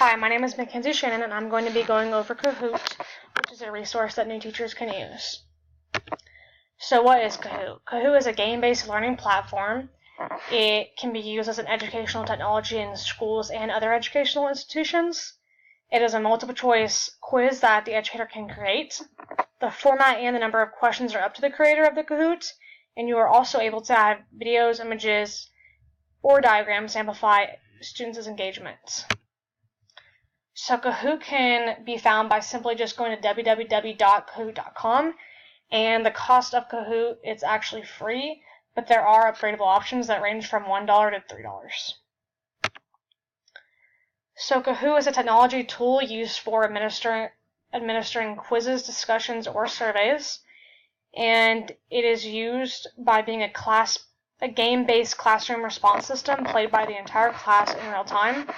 Hi, my name is Mackenzie Shannon, and I'm going to be going over Kahoot, which is a resource that new teachers can use. So what is Kahoot? Kahoot is a game-based learning platform. It can be used as an educational technology in schools and other educational institutions. It is a multiple-choice quiz that the educator can create. The format and the number of questions are up to the creator of the Kahoot, and you are also able to add videos, images, or diagrams to amplify students' engagement. So Kahoot can be found by simply just going to www.kahoot.com, and the cost of Kahoot, it's actually free, but there are upgradable options that range from $1 to $3. So Kahoot is a technology tool used for administering quizzes, discussions, or surveys, and it is used by being a game-based classroom response system played by the entire class in real time.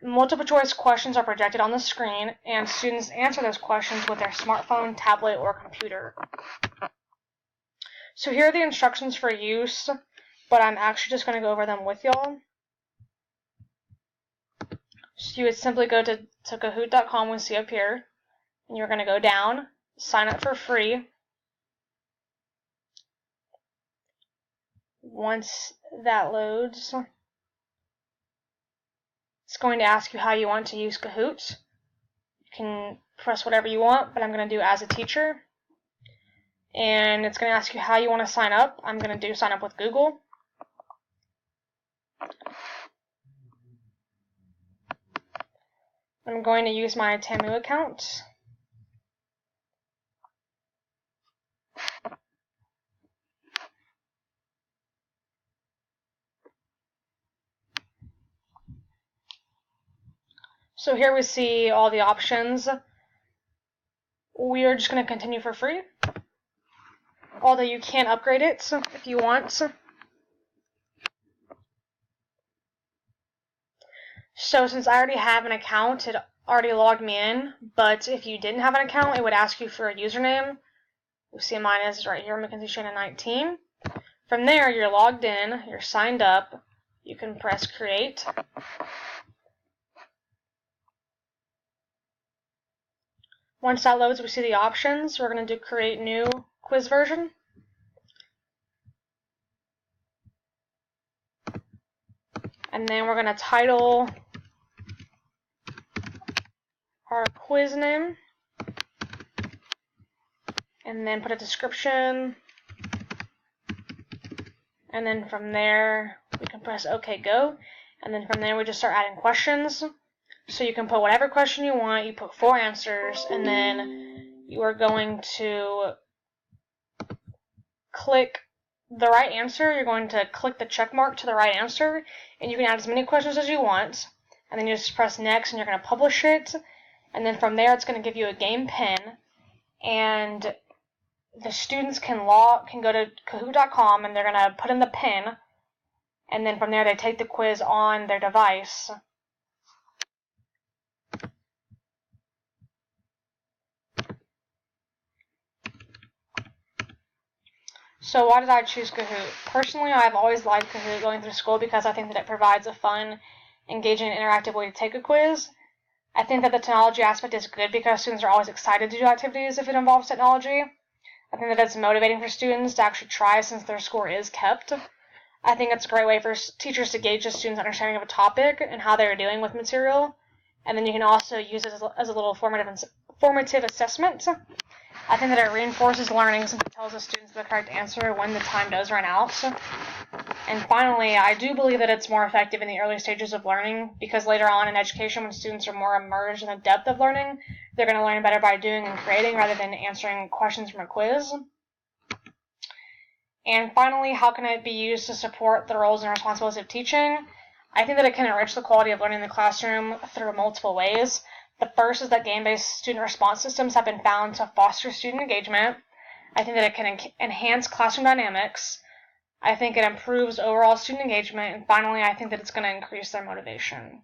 Multiple choice questions are projected on the screen, and students answer those questions with their smartphone, tablet, or computer. So here are the instructions for use, but I'm actually just going to go over them with y'all. So you would simply go to Kahoot.com, we see up here, and you're going to go down, sign up for free. Once that loads, it's going to ask you how you want to use Kahoot. You can press whatever you want, but I'm going to do as a teacher. And it's going to ask you how you want to sign up. I'm going to do sign up with Google. I'm going to use my Tamu account. So here we see all the options. We are just going to continue for free, although you can upgrade it if you want. So since I already have an account, it already logged me in, but if you didn't have an account, it would ask you for a username. You see mine is right here, Mackenzie Shannon 19. From there, you're logged in, you're signed up, you can press create. Once that loads, we see the options. We're going to do create new quiz version. And then we're going to title our quiz name. And then put a description. And then from there, we can press OK, go. And then from there, we just start adding questions. So you can put whatever question you want. You put 4 answers, and then you are going to click the right answer. You're going to click the check mark to the right answer, and you can add as many questions as you want. And then you just press next, and you're going to publish it. And then from there, it's going to give you a game pin, and the students can go to Kahoot.com, and they're going to put in the pin, and then from there they take the quiz on their device. So why did I choose Kahoot? Personally, I've always liked Kahoot going through school because I think that it provides a fun, engaging, and interactive way to take a quiz. I think that the technology aspect is good because students are always excited to do activities if it involves technology. I think that it's motivating for students to actually try since their score is kept. I think it's a great way for teachers to gauge the students' understanding of a topic and how they're doing with material. And then you can also use it as a little formative assessment. I think that it reinforces learning since it tells the students the correct answer when the time does run out. And finally, I do believe that it's more effective in the early stages of learning because later on in education, when students are more immersed in the depth of learning, they're going to learn better by doing and creating rather than answering questions from a quiz. And finally, how can it be used to support the roles and responsibilities of teaching? I think that it can enrich the quality of learning in the classroom through multiple ways. The first is that game-based student response systems have been found to foster student engagement. I think that it can enhance classroom dynamics. I think it improves overall student engagement. And finally, I think that it's going to increase their motivation.